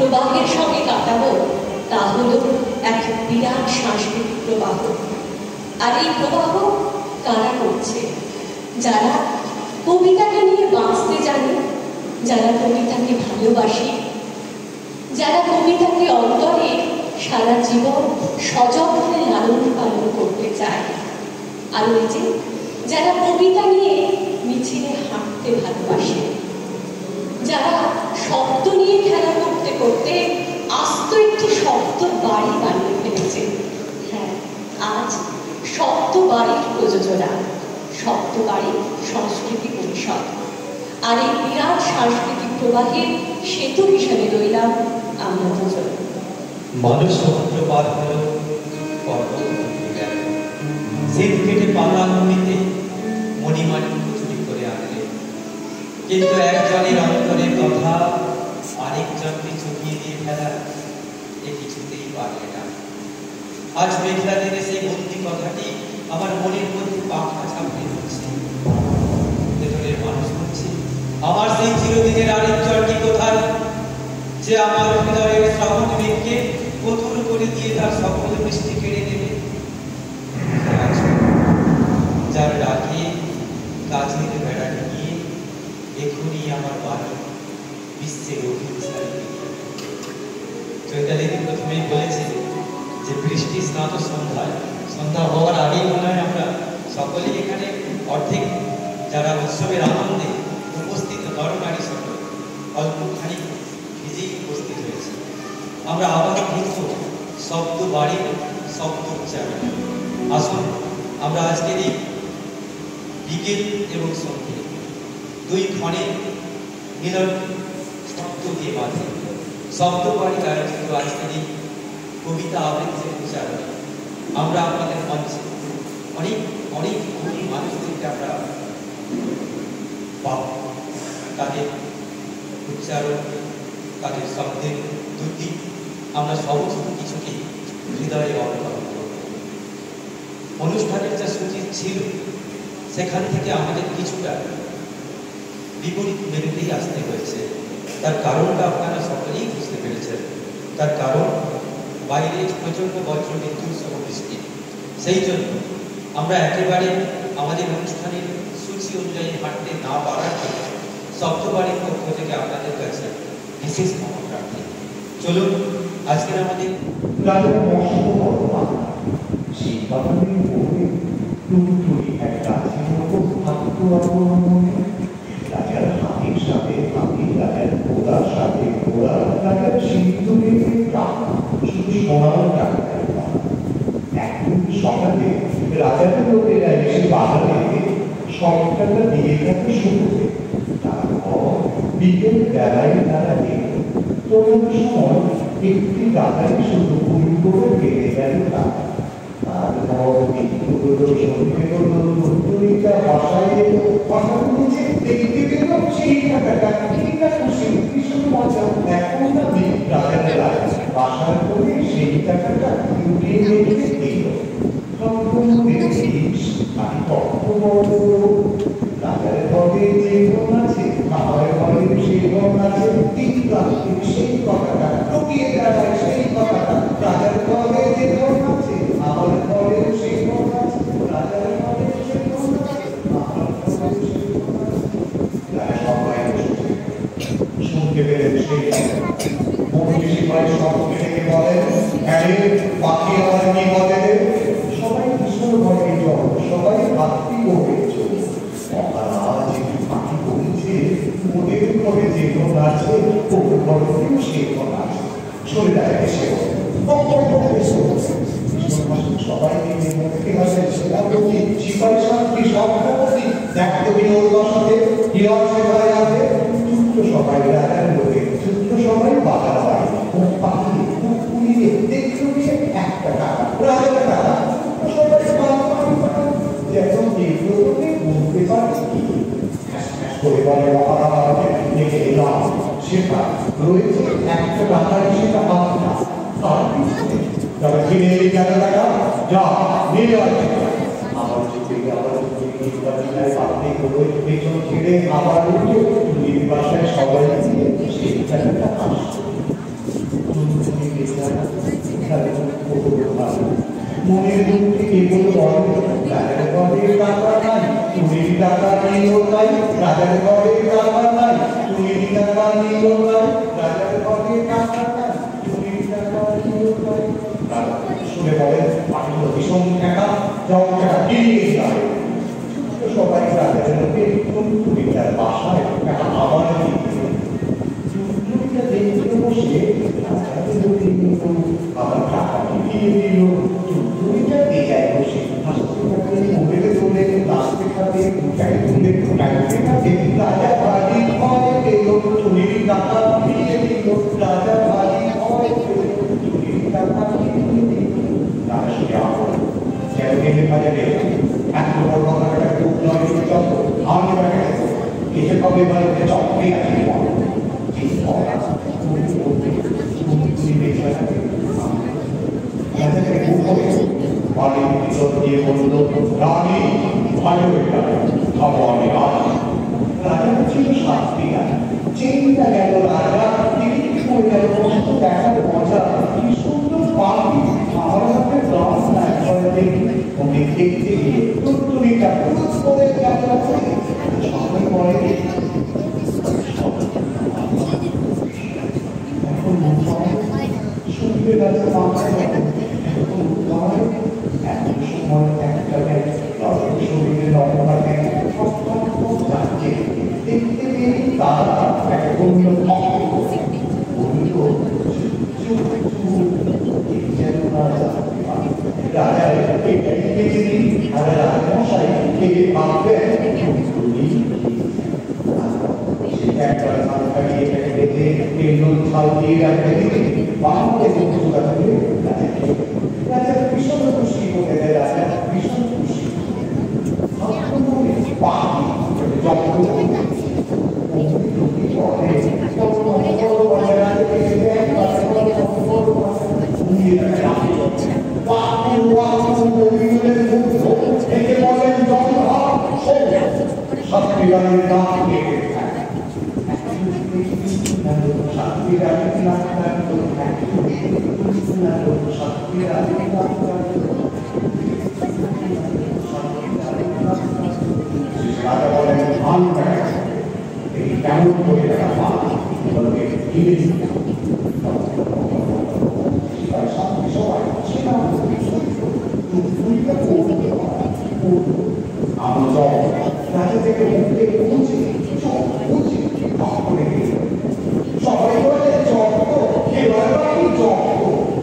প্রবাহের সঙ্গে কাটাবো তা হলো এক বিরাট সাংস্কৃতিক প্রবাহ। আর এই প্রবাহ কারা করছে? যারা কবিতাকে নিয়ে বাঁচতে জানে, যারা কবিতাকে ভালোবাসে, যারা কবিতাকে অন্তরে সারা জীবন সযত্নে লালন পালন করতে চায়। আর ওই যে যারা কবিতা নিয়ে মিছিলে হাঁটতে ভালোবাসে, যারা শব্দ নিয়ে খেলা করতে করতে আস্ত একটি শব্দ বাড়ি বানিয়ে ফেলেছে। হ্যাঁ, আজ শব্দ বাড়ির প্রযোজনা, শব্দ বাড়ি সংস্কৃতি পরিষদ। আর এই বিরাট সাংস্কৃতিক প্রবাহের সেতু হিসেবে রইলাম আমরা দুজন। মানুষ সমুদ্র পার হল পর্বত শীত কেটে পাতা নদীতে মণিমাণিক চুরি করে আনলে, কিন্তু একজনের অন্তরের কথা আরেকজনকে চুকিয়ে দিয়ে ফেলা এ কিছুতেই পারলে না। আজ মেঘলা দিনে সেই বন্দি কথাটি আমার মনের মধ্যে পাখা চাপিয়ে হচ্ছে। ভেতরের মানুষ হচ্ছে আমার সেই চিরদিনের আরেকজনটি কোথায়, যে আমার হৃদয়ের শ্রাবণ মেঘকে কঠোর করে দিয়ে তার সকল বৃষ্টি কেড়ে নেবে। যার ডাকে কাজের বেড়াটি নিয়ে এখনই আমার বাড়ি বিশ্বের অভিসারী। চৈতালি প্রথমেই বলেছে যে বৃষ্টি স্নাত সন্ধ্যায়, সন্ধ্যা হওয়ার আগেই মনে হয় আমরা সকলেই এখানে অর্ধেক যারা উৎসবের আনন্দে উপস্থিত নরনারী সকল অল্পখানি ভিজেই উপস্থিত হয়েছে। আমরা আবার ভিন্ন শব্দ বাড়ির শব্দ উচ্চারণ। আসুন আমরা আজকের এই বিকেল এবং সন্ধ্যে দুই ক্ষণে মিলন শব্দ দিয়ে বাঁধে শব্দ বাড়ির আয়োজিত আজকের এই কবিতা আবৃত্তির উচ্চারণে আমরা আপনাদের মঞ্চে অনেক অনেক অনেক মানুষদেরকে আমরা পাব। তাদের উচ্চারণ, তাদের শব্দের দুটি আমরা সমস্ত কিছুকে হৃদয়ে অবলম্বন করব। অনুষ্ঠানের যা সূচি ছিল সেখান থেকে আমাদের কিছুটা বিপরীত মেরুতেই আসতে হয়েছে। তার কারণটা আপনারা সকলেই বুঝতে পেরেছেন। তার কারণ বাইরে প্রচণ্ড বজ্র বিদ্যুৎ সহ বৃষ্টি। সেই জন্য আমরা একেবারে আমাদের অনুষ্ঠানের সূচি অনুযায়ী হাঁটতে না পারার জন্য শব্দবাড়ির পক্ষ থেকে আপনাদের কাছে বিশেষ ক্ষমা প্রার্থী। চলুন আজকের আমাদের রাজার হাতির সাথে হাতি, রাজার ঘোড়ার সাথে ঘোড়া, রাজার সিন্ধুকে শুধু সোনার টাকা। একদিন সকালে রাজার লোকেরা এসে বাজারে সবটাটা দিয়ে গেছে শুরুতে। তারপর বিকেল বেলায় তারা এল। তরুণ সময় একটি রাজাই শুধু ভুল করে পেয়ে গেল টাকা। তারপর বিদ্যুৎ সন্ধে হলো, ধুতুরিটা বাসায় এলো, বাসার নিচে দেখতে পেল সেই টাকাটা ঠিক আছে ভীষণ মজা। এখন আমি রাজার রাজা বাসার করে সেই টাকাটা লুটিয়ে রেখে দিল। রাজার ঘরে যে গুণ আছে, আমার ঘরে সেই গুণ আছে। তিন রাত্রি সেই কথাটা লুকিয়ে দাঁড়ায়, সেই কথাটা রাজার ঘরে যে গুণ আছে, আমার ঘরে সেই গুণ আছে। রাজার ঘরে সেই গুণ আছে, আমার ঘরে সেই গুণ আছে। তারা সবাই শুনতে পেলেন সেই মন্ত্রী সিপাহী সবকে ডেকে বলেন, হ্যাঁ বাকি আমার কি বলে? সবাই ভীষণ ভয়ে জল, সবাই ভাবতি করে চল। মহারাজ পাখি বলছে ওদের ঘরে যে গুণ আছে ওর ঘরেও সে গুণ আছে। শরীরে এসে সবাই মিলে মুক্তি হাসেন সেনাপতি, সিপাহী শান্তি সভাপতি, দেখতে বিনোদ দশাতে হিরণ সেবায় আছে। ছোট্ট সবাই রাজার লোকে, ছোট্ট সবাই বাজার বাড়ি, মুখ পাখি মুখ পুড়িয়ে দেখতে গিয়ে একটা টাকা, রাজার টাকা। সবাই যেন এগুলোকে বলতে পারে কি করে বলে মহারাজ দেখে এলাম সেটা রয়েছে একটা টাকার, সেটা আপনার আর পিছনে তবে কিনে এলি কেন টাকা যা নিয়ে আসে। আবার যদি আবার আপনি পেছন ছেড়ে আবার উঠে বাসায় সবাই দিয়ে সেই টাকাটা আসছে। উঠে এগুলো বলে রাজার ঘরে টাকা নাই তুমি টাকা নিও তাই রাজার ঘরে টাকা নাই তুমি টাকা নিও তাই রাজার ঘরে টাকা নাই তুমি টাকা নিও তাই শুনে বলেন আমি তো ভীষণ টাকা যাও টাকা ফিরিয়ে যাবে সবাই রাজার লোকে তুমি তার বাসায় টাকা আবার চুটুরিটা দেখতে বসে আবার টাকা ফিরিয়ে দিল চুটুরিটা বেজায় বসে হাসতে থাকে মুখে তোলে নাচতে থাকে গায়ে তুলে গাইতে থাকে রাজা বাড়ি হয় পেল চুরির টাকা ফিরিয়ে দিল রাজা বাড়ি হয় পেল চুরির টাকা ফিরিয়ে দিল রাজা শুনে আবার যেন গেলে বাজারে এত বড় কথাটা খুব নয় চল আমি ব্যাগে এসে কবে বাড়িতে চক্রে আছে চিন্তা গেল রাজা দেখার মজা কি সুন্দর পাখি আমার হাতে গাছ না দেখি দেখতে গিয়ে টুকটুকিটা পুরুষ করে যাত্রা করে সবাই পরে এখন শুনতে গেছে মাথায় এখন এত সময় একটা শরীরে লম্বাকে যাচ্ছে দেখতে পেয়ে তারা একটা বন্ধু রাজার রাজমশাই খেয়ে ভাববেন রাজা ভীষণ খুশি হতে দেয় রাজা ভীষণ খুশি কেমন করে রাজা থেকে উঠতে পৌঁছে সবাই বলে জব্দ এবার বাকি জব্দ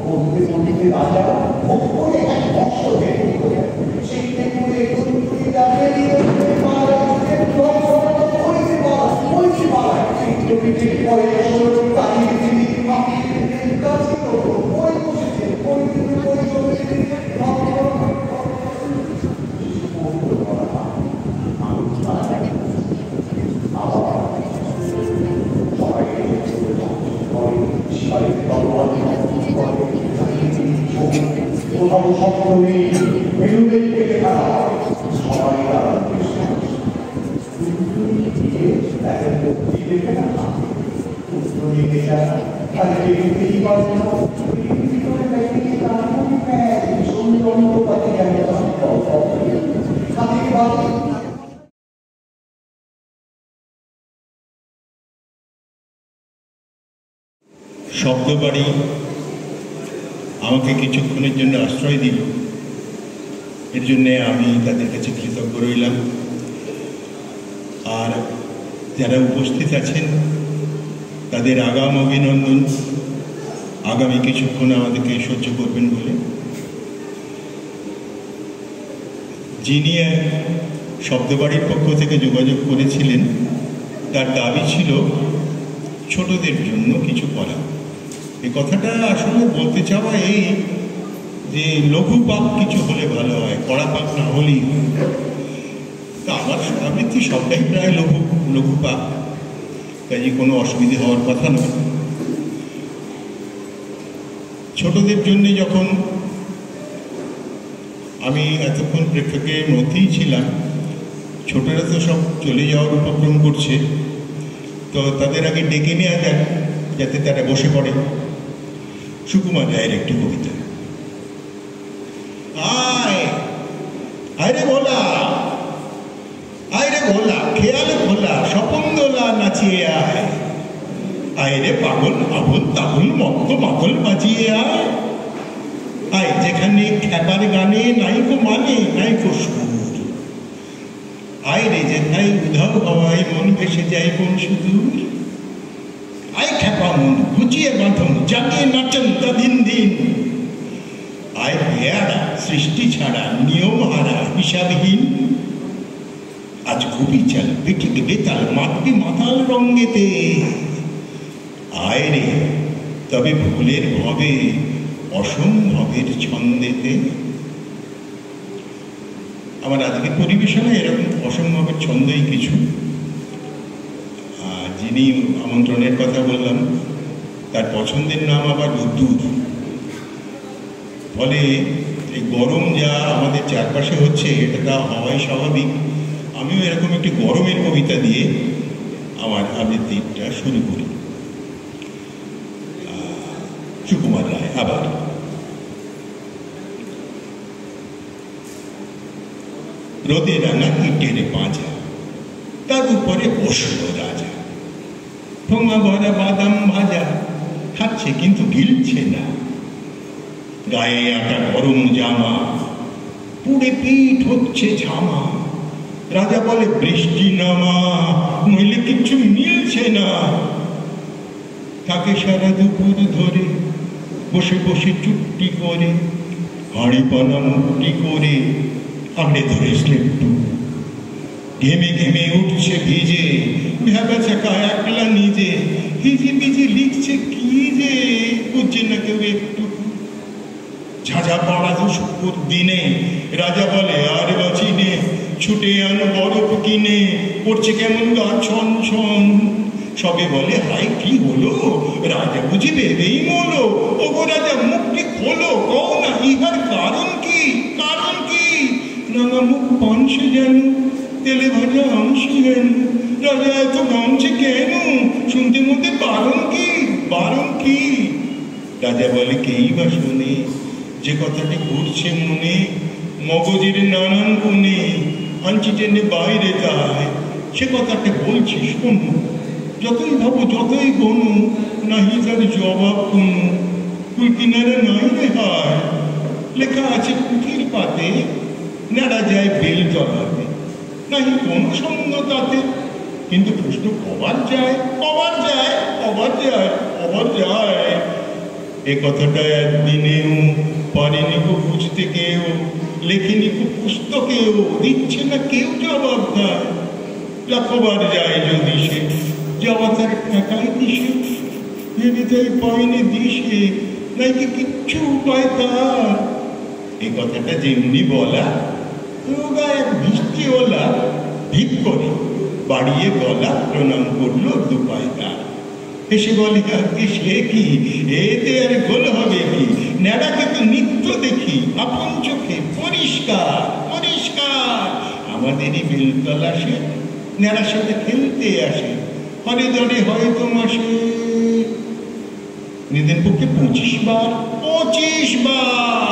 বলতে বলতে রাজা মুখ করে এক বর্ষ বের করে সেই করে শব্দবাড়ি আমাকে কিছুক্ষণের জন্য আশ্রয় দিল, এর জন্যে আমি তাদের কাছে কৃতজ্ঞ রইলাম। আর যারা উপস্থিত আছেন তাদের আগাম অভিনন্দন, আগামী কিছুক্ষণ আমাদেরকে সহ্য করবেন বলে। যিনি শব্দবাড়ির পক্ষ থেকে যোগাযোগ করেছিলেন তার দাবি ছিল ছোটদের জন্য কিছু করা। এই কথাটা আসলে বলতে চাওয়া এই যে লঘু পাপ কিছু হলে ভালো হয়, কড়া পাপ না হলেই। তা আমার আবৃত্তি সবটাই প্রায় লঘু পাপ, কাজে কোনো অসুবিধে হওয়ার কথা নয়। ছোটদের জন্য যখন আমি এতক্ষণ প্রেক্ষকের মধ্যেই ছিলাম, ছোটরা তো সব চলে যাওয়ার উপক্রম করছে, তো তাদের আগে ডেকে নেওয়া যাক যাতে তারা বসে পড়ে। সুকুমার রায়ের একটি কবিতা। আয় আরে ভোলা, আরে ভোলা, খেয়াল ভোলা, স্বপন দোলা নাচিয়ে আয়, আয়রে পাগল আবুল তাবুল মত্ত মাতল বাজিয়ে আয়, আয় যেখানে খ্যাপার গানে নাইকো মানে নাইকো সুর, আয়রে যেথায় উধাও হওয়ায় মন ভেসে যায় কোন সুদূর, আয় খ্যাপা মন ঘুচিয়ে বাঁধন জাগিয়ে নাচন তা দিন দিন, আয় বেয়ারা সৃষ্টি ছাড়া নিয়ম হারা হিসাবহীন, আজ খুবই চাল পিঠিকে বেতাল মাতবি মাতাল রঙ্গেতে, আয় রে তবে ভুলের ভবে অসম্ভবের ছন্দেতে। আমার আজকের পরিবেশনায় এরকম অসম্ভবের ছন্দই কিছু। যিনি আমন্ত্রণের কথা বললাম তার পছন্দের নাম আবার রোদ্দুর। ফলে এই গরম যা আমাদের চারপাশে হচ্ছে এটা হওয়াই স্বাভাবিক। আমিও এরকম একটি গরমের কবিতা দিয়ে আমার আবৃত্তিটা শুরু করি। সুকুমার রায় আবার। রোদে রাঙা ইটের পাঁজা, তার উপরে বসল রাজা, ঠোঙা ভরা বাদাম ভাজা, খাচ্ছে কিন্তু গিলছে না, গায়ে আটা গরম জামা, পুড়ে পিঠ হচ্ছে ঝামা, রাজা বলে বৃষ্টি নামা, নইলে কিচ্ছু মিলছে না, তাকে সারা দুপুর ধরে বসে বসে চুপটি করে, হাঁড়ি পানা মুক্তি করে আঁকড়ে ধরে স্লেপটু, ঘেমে ঘেমে উঠছে ভিজে, ভেবা চাকা একলা নিজে, হিজি বিজি লিখছে কি যে বুঝছে না কেউ একটু, ঝাঁঝা পড়া দুপুর দিনে, রাজা বলে আর বাঁচিনে, ছুটে আনো বরফ কিনে, পড়ছে কেমন গা ছন ছন, সবে বলে হাই কি হলো, রাজা বুঝি ভেবেই মলো, ওগো রাজা মুখটি খোলো, কও না ইহার কারণ কি, কারণ কি, রাঙা মুখ পানসে যেন, তেলে ভাজা আমসে যেন, রাজা এত গামছে কেন, শুনতে মধ্যে বারণ কি, বারণ কি, রাজা বলে কেই বা শোনে, যে কথাটি ঘুরছে মনে, মগজের নানান কোণে, আনছি টেনে বাইরে যায়, সে কথাটা বলছি শোনো, যতই ভাবো যতই গনু, নাহি তার জবাব কোনো, কুল কিনারে নাই রে হায়, লেখা আছে পুঁথির পাতে, নেড়া যায় বেল তলাতে, নাহি কোনো সঙ্গ তাতে, কিন্তু প্রশ্ন কবার যায়, কবার যায়, কবার যায়, কবার যায়, এ কথাটা একদিনেও পারেনি কো বুঝতে কেউ, লেখেনি কো পুস্তকেও, দিচ্ছে না কেউ জবাব দেয়, লাখবার যায় যদি সে, যাওয়া তার ঠেকায় দিশে, ভেবে তাই পায়নি দিশে, নাকি কিচ্ছু উপায় তার, এই কথাটা যেমনি বলা, রোগা এক বৃষ্টিওয়ালা ভিক করে বাড়িয়ে গলা প্রণাম করলো দুপায় তার, এসে বলে সে কি, এতে আর গোল হবে কি, নেড়াকে তো নিত্য দেখি আপন চোখে পরিষ্কার পরিষ্কার, আমাদেরই বেলতলা সে, নেড়ার সাথে খেলতে আসে, হরে দরে হয়তো মাসে, নিদেন পক্ষে 25 বার, 25 বার